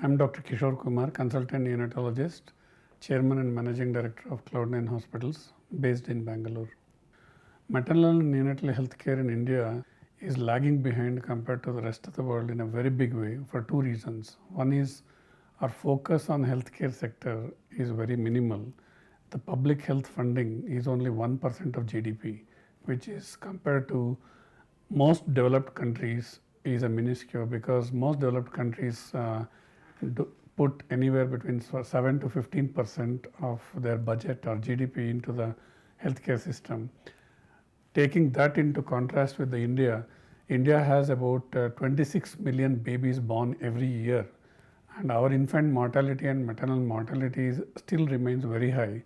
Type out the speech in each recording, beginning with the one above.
I'm Dr. Kishore Kumar, consultant neonatologist, chairman and managing director of Cloud9 Hospitals based in Bangalore. Maternal and neonatal healthcare in India is lagging behind compared to the rest of the world in a very big way for two reasons. One is our focus on healthcare sector is very minimal. The public health funding is only 1% of GDP, which is compared to most developed countries is a minuscule, because most developed countries put anywhere between 7 to 15% of their budget or GDP into the healthcare system. Taking that into contrast with India has about 26 million babies born every year, and our infant mortality and maternal mortality still remains very high.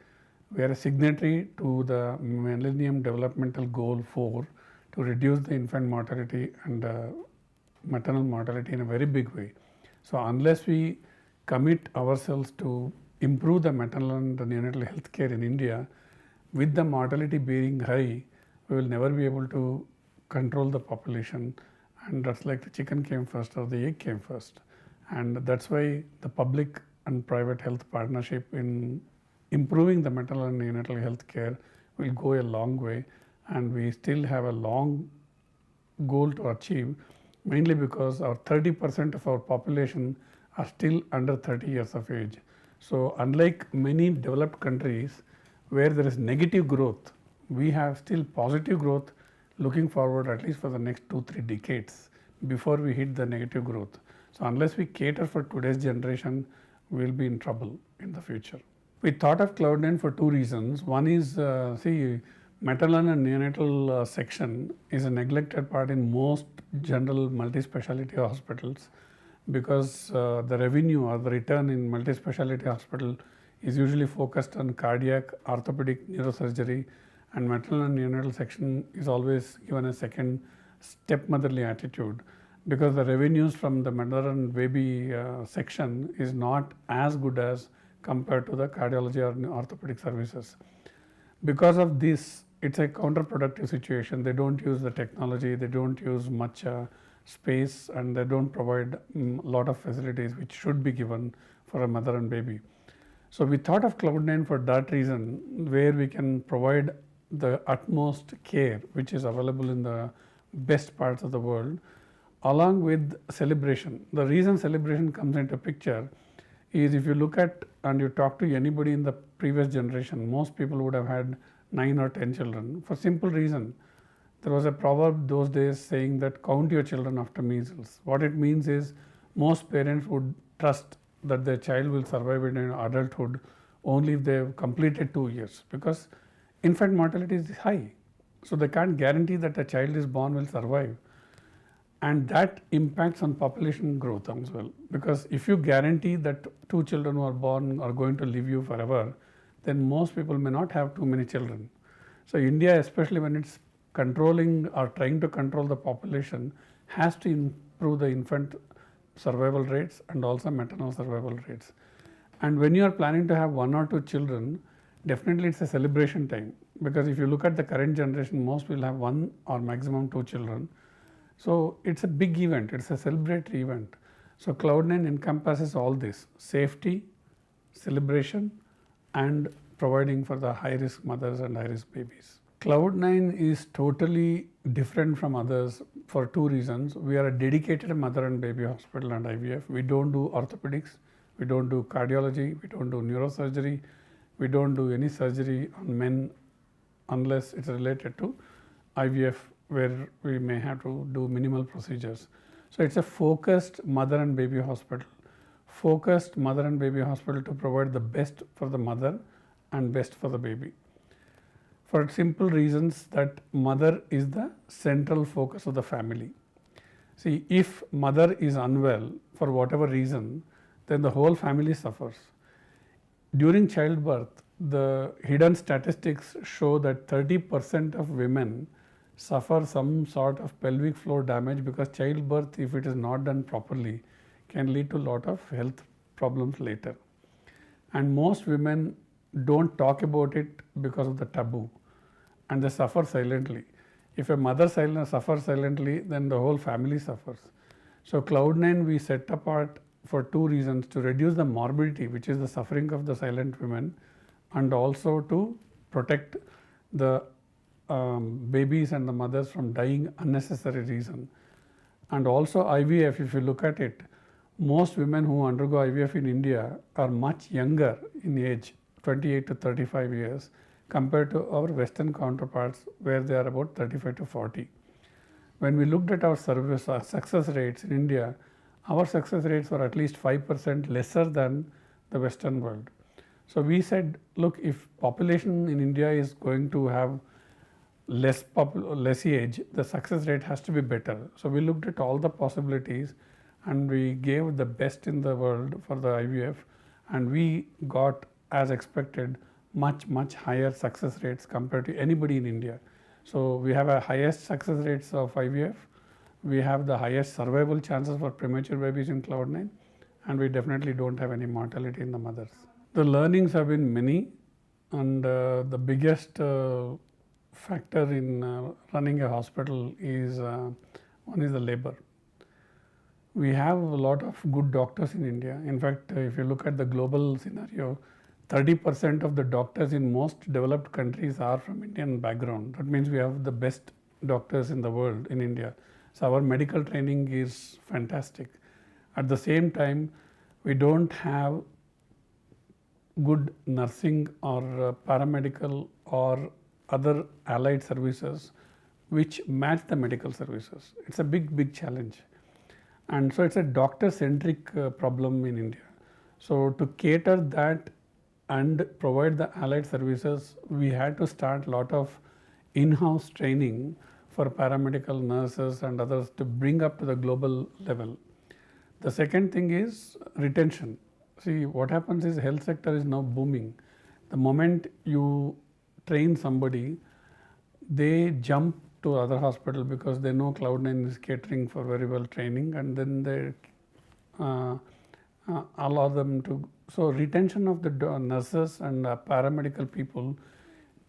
We are a signatory to the Millennium Developmental Goal 4 to reduce the infant mortality and maternal mortality in a very big way. So unless we commit ourselves to improve the maternal and neonatal health care in India, with the mortality being high, we will never be able to control the population, and that's like the chicken came first or the egg came first. And that's why the public and private health partnership in improving the maternal and neonatal health care will go a long way, and we still have a long goal to achieve, mainly because our 30% of our population are still under 30 years of age. So unlike many developed countries where there is negative growth, we have still positive growth looking forward at least for the next 2-3 decades before we hit the negative growth. So unless we cater for today's generation, we will be in trouble in the future. We thought of Cloud9 for two reasons. One is, maternal and neonatal section is a neglected part in most general multi-speciality hospitals, because the revenue or the return in multi-speciality hospital is usually focused on cardiac, orthopedic, neurosurgery, and maternal and neonatal section is always given a second stepmotherly attitude, because the revenues from the mother and baby section is not as good as compared to the cardiology or orthopedic services. Because of this, it's a counterproductive situation. They don't use the technology, they don't use much space, and they don't provide a lot of facilities which should be given for a mother and baby. So we thought of Cloud9 for that reason, where we can provide the utmost care which is available in the best parts of the world, along with celebration. The reason celebration comes into picture is, if you look at and you talk to anybody in the previous generation, most people would have had 9 or 10 children, for simple reason. There was a proverb those days saying that count your children after measles. What it means is, most parents would trust that their child will survive in adulthood only if they have completed 2 years, because infant mortality is high. So they can't guarantee that a child is born will survive. And that impacts on population growth as well, because if you guarantee that 2 children who are born are going to live you forever, then most people may not have too many children. So India, especially when it's controlling or trying to control the population, has to improve the infant survival rates and also maternal survival rates. And when you are planning to have 1 or 2 children, definitely it's a celebration time, because if you look at the current generation, most will have 1 or maximum 2 children. So it's a big event, it's a celebratory event. So Cloud9 encompasses all this: safety, celebration, and providing for the high-risk mothers and high-risk babies. Cloud9 is totally different from others for two reasons. We are a dedicated mother and baby hospital and IVF. We don't do orthopedics, we don't do cardiology, we don't do neurosurgery, we don't do any surgery on men unless it's related to IVF, where we may have to do minimal procedures. So it's a focused mother and baby hospital. Focused mother and baby hospital to provide the best for the mother and best for the baby. For simple reasons that mother is the central focus of the family. See, if mother is unwell for whatever reason, then the whole family suffers. During childbirth, the hidden statistics show that 30% of women suffer some sort of pelvic floor damage, because childbirth, if it is not done properly, can lead to a lot of health problems later. And most women don't talk about it because of the taboo, and they suffer silently. If a mother suffers silently, then the whole family suffers. So Cloud9, we set apart for two reasons: to reduce the morbidity, which is the suffering of the silent women, and also to protect the babies and the mothers from dying unnecessary reason. And also IVF, if you look at it, most women who undergo IVF in India are much younger in age, 28 to 35 years, compared to our Western counterparts where they are about 35 to 40. When we looked at our success rates in India, our success rates were at least 5% lesser than the Western world. So we said, look, if population in India is going to have less age, the success rate has to be better. So we looked at all the possibilities and we gave the best in the world for the IVF, and we got, as expected, much higher success rates compared to anybody in India. So we have a highest success rates of IVF, we have the highest survival chances for premature babies in Cloud9, and we definitely don't have any mortality in the mothers. The learnings have been many, and the biggest factor in running a hospital is one is the labor. We have a lot of good doctors in India. In fact, if you look at the global scenario, 30% of the doctors in most developed countries are from Indian background. That means we have the best doctors in the world in India. So our medical training is fantastic. At the same time, we don't have good nursing or paramedical or other allied services which match the medical services. It's a big challenge. And so it's a doctor-centric problem in India. So to cater that and provide the allied services, we had to start a lot of in-house training for paramedical nurses and others to bring up to the global level. The second thing is retention. See, what happens is health sector is now booming. The moment you train somebody, they jump to other hospital because they know Cloud9 is catering for very well training, and then they allow them to. So retention of the nurses and paramedical people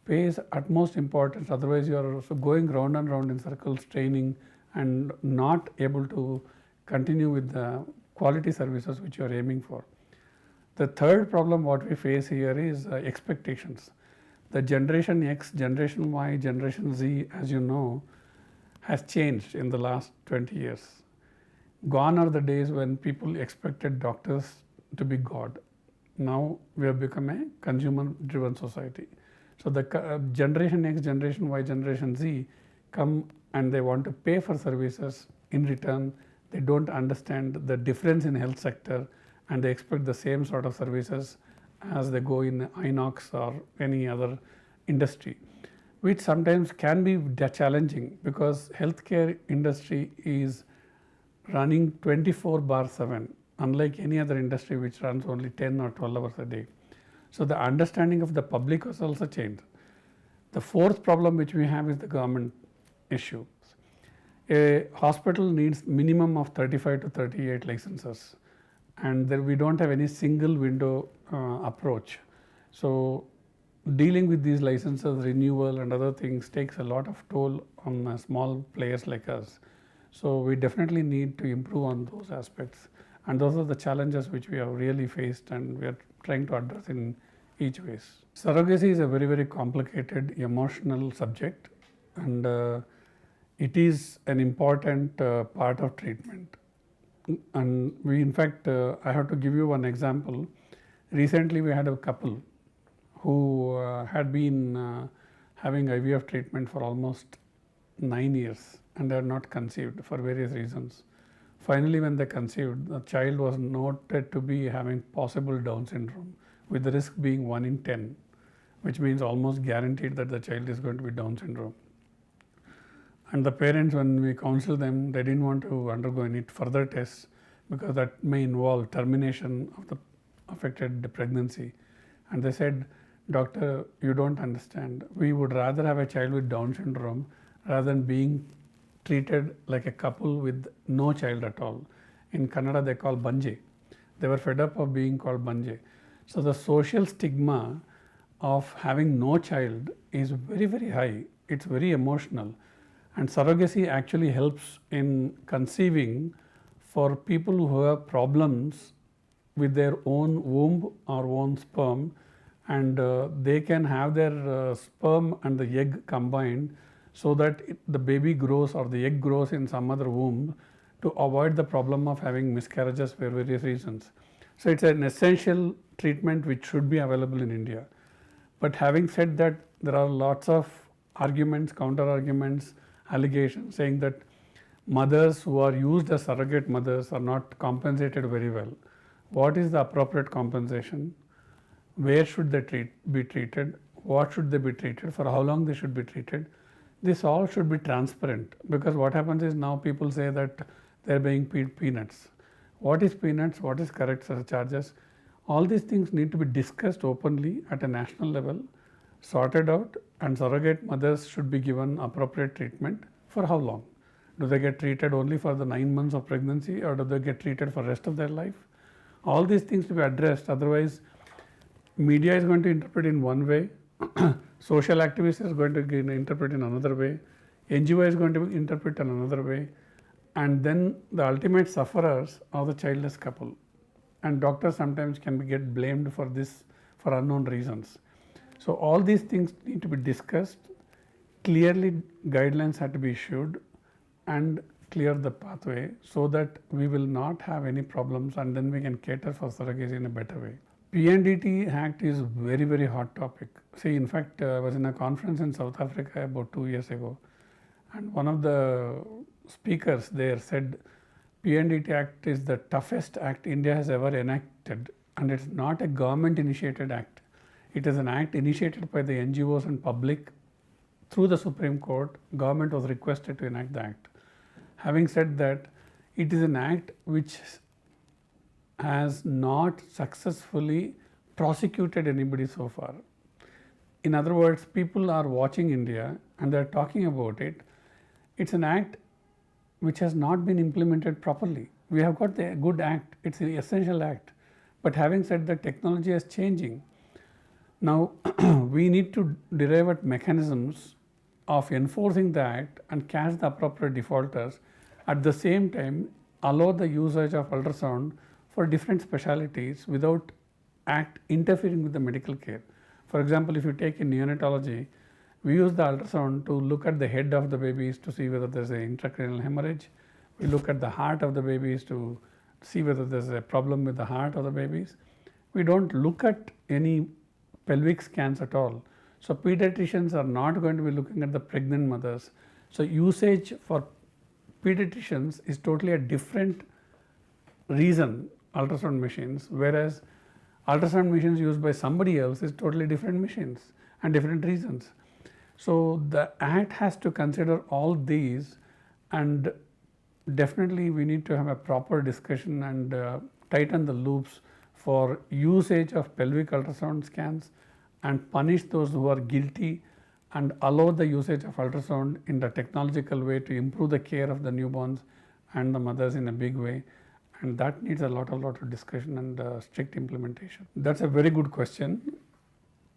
pays utmost importance. Otherwise, you are also going round and round in circles training and not able to continue with the quality services which you are aiming for. The third problem what we face here is expectations. The Generation X, Generation Y, Generation Z, as you know, has changed in the last 20 years. Gone are the days when people expected doctors to be God. Now we have become a consumer-driven society. So the Generation X, Generation Y, Generation Z come and they want to pay for services. In return, they don't understand the difference in health sector, and they expect the same sort of services as they go in Inox or any other industry, which sometimes can be challenging because healthcare industry is running 24/7, unlike any other industry which runs only 10 or 12 hours a day. So the understanding of the public has also changed. The fourth problem which we have is the government issue. A hospital needs minimum of 35 to 38 licenses, and there we don't have any single window approach. So dealing with these licenses, renewal and other things takes a lot of toll on small players like us. So we definitely need to improve on those aspects, and those are the challenges which we have really faced and we are trying to address in each ways. Surrogacy is a very complicated emotional subject, and it is an important part of treatment. And we, in fact, I have to give you one example. Recently we had a couple who had been having IVF treatment for almost 9 years and they are not conceived for various reasons. Finally, when they conceived, the child was noted to be having possible Down syndrome, with the risk being 1 in 10, which means almost guaranteed that the child is going to be Down syndrome. And the parents, when we counseled them, they didn't want to undergo any further tests because that may involve termination of the affected pregnancy. And they said, "Doctor, you don't understand. We would rather have a child with Down syndrome rather than being treated like a couple with no child at all." In Kannada, they call banje. They were fed up of being called banje. So the social stigma of having no child is very high. It's very emotional. And surrogacy actually helps in conceiving for people who have problems with their own womb or own sperm, and they can have their sperm and the egg combined so that the baby grows or the egg grows in some other womb, to avoid the problem of having miscarriages for various reasons. So it's an essential treatment which should be available in India. But having said that, there are lots of arguments, counter arguments, allegations saying that mothers who are used as surrogate mothers are not compensated very well. What is the appropriate compensation? Where should they be treated? What should they be treated? For how long they should be treated? This all should be transparent, because what happens is now people say that they are being paid peanuts. What is peanuts? What is correct charges? All these things need to be discussed openly at a national level, sorted out, and surrogate mothers should be given appropriate treatment. For how long? Do they get treated only for the 9 months of pregnancy, or do they get treated for the rest of their life? All these things to be addressed, otherwise media is going to interpret in one way, social activists are going to interpret in another way, NGO is going to interpret in another way, and then the ultimate sufferers are the childless couple. And doctors sometimes can get blamed for this for unknown reasons. So all these things need to be discussed, clearly guidelines have to be issued and clear the pathway so that we will not have any problems, and then we can cater for surrogacy in a better way. PNDT Act is very, very hot topic. See, in fact, I was in a conference in South Africa about 2 years ago, and one of the speakers there said PNDT Act is the toughest act India has ever enacted, and it's not a government initiated act. It is an act initiated by the NGOs and public through the Supreme Court. Government was requested to enact the act. Having said that, it is an act which has not successfully prosecuted anybody so far. In other words, people are watching India and they are talking about it. It's an act which has not been implemented properly. We have got the good act, it's an essential act. But having said that, technology is changing. Now, we need to derive at mechanisms of enforcing the act and catch the appropriate defaulters. At the same time, allow the usage of ultrasound for different specialties without act interfering with the medical care. For example, if you take in neonatology, we use the ultrasound to look at the head of the babies to see whether there's an intracranial hemorrhage. We look at the heart of the babies to see whether there's a problem with the heart of the babies. We don't look at any pelvic scans at all. So pediatricians are not going to be looking at the pregnant mothers. So usage for pediatricians is totally a different reason, ultrasound machines, whereas ultrasound machines used by somebody else is totally different machines and different reasons. So the act has to consider all these, and definitely we need to have a proper discussion and tighten the loops for usage of pelvic ultrasound scans and punish those who are guilty, and allow the usage of ultrasound in the technological way to improve the care of the newborns and the mothers in a big way. And that needs a lot of discussion and strict implementation. That's a very good question.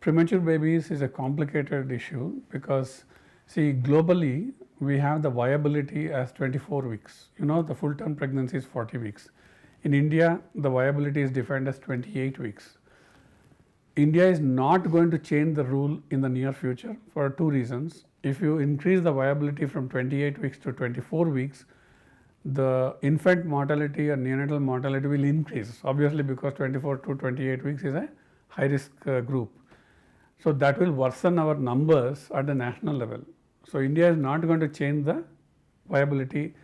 Premature babies is a complicated issue because, see, globally we have the viability as 24 weeks. You know, the full term pregnancy is 40 weeks. In India, the viability is defined as 28 weeks. India is not going to change the rule in the near future for two reasons. If you increase the viability from 28 weeks to 24 weeks, the infant mortality and neonatal mortality will increase, obviously, because 24 to 28 weeks is a high risk group. So that will worsen our numbers at the national level. So India is not going to change the viability,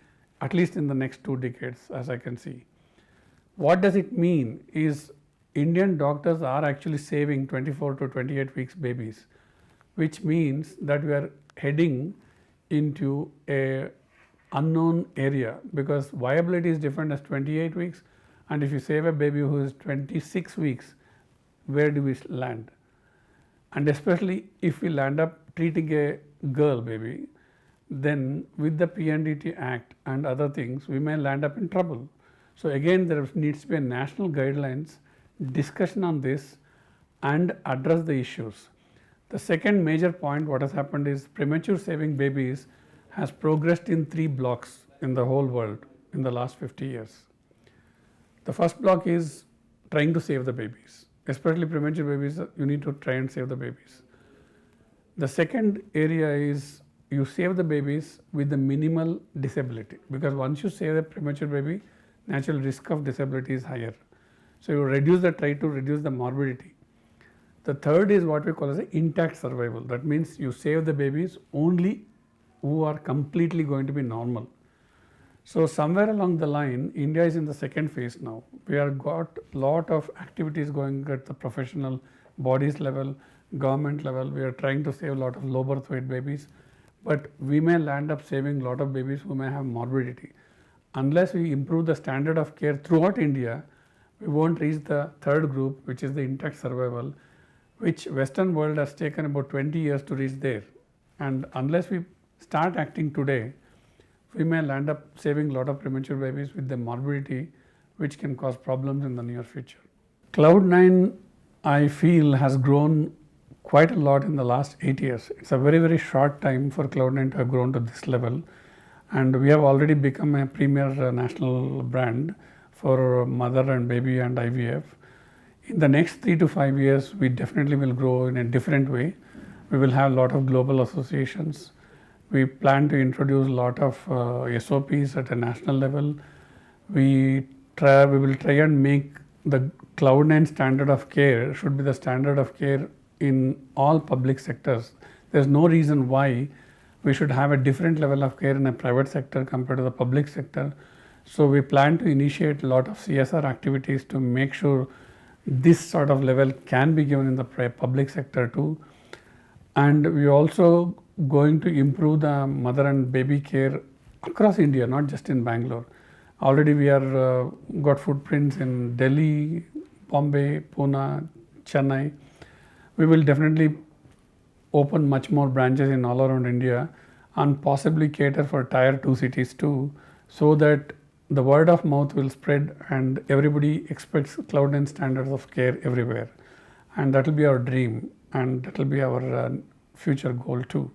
at least in the next 2 decades, as I can see. What does it mean is Indian doctors are actually saving 24 to 28 weeks babies, which means that we are heading into a unknown area, because viability is defined as 28 weeks, and if you save a baby who is 26 weeks, where do we land? And especially if we land up treating a girl baby, then with the PNDT Act and other things, we may land up in trouble. So again, there needs to be a national guidelines, discussion on this, and address the issues. The second major point, what has happened is premature saving babies has progressed in 3 blocks in the whole world. in the last 50 years. The first block is trying to save the babies, especially premature babies. You need to try and save the babies. The second area is you save the babies with the minimal disability, because once you save a premature baby, natural risk of disability is higher. So you try to reduce the morbidity. The third is what we call as an intact survival. That means you save the babies only who are completely going to be normal. So somewhere along the line, India is in the second phase now. We have got a lot of activities going at the professional bodies level, government level. We are trying to save a lot of low birth weight babies, but we may land up saving a lot of babies who may have morbidity. Unless we improve the standard of care throughout India, we won't reach the third group, which is the intact survival, which Western world has taken about 20 years to reach there. And unless we start acting today, we may land up saving a lot of premature babies with the morbidity, which can cause problems in the near future. Cloud9, I feel, has grown quite a lot in the last 8 years. It's a very, very short time for Cloud9 to have grown to this level. And we have already become a premier national brand for mother and baby and IVF. In the next 3 to 5 years, we definitely will grow in a different way. We will have a lot of global associations. We plan to introduce a lot of SOPs at a national level. We will try and make the Cloud9 standard of care should be the standard of care in all public sectors. There's no reason why we should have a different level of care in a private sector compared to the public sector. So we plan to initiate a lot of CSR activities to make sure this sort of level can be given in the public sector too. And we also going to improve the mother and baby care across India, not just in Bangalore. Already we are got footprints in Delhi, Bombay, Pune, Chennai. We will definitely open much more branches in all around India and possibly cater for tier 2 cities too, so that the word of mouth will spread and everybody expects Cloud9 standards of care everywhere. And that will be our dream, and that will be our future goal too.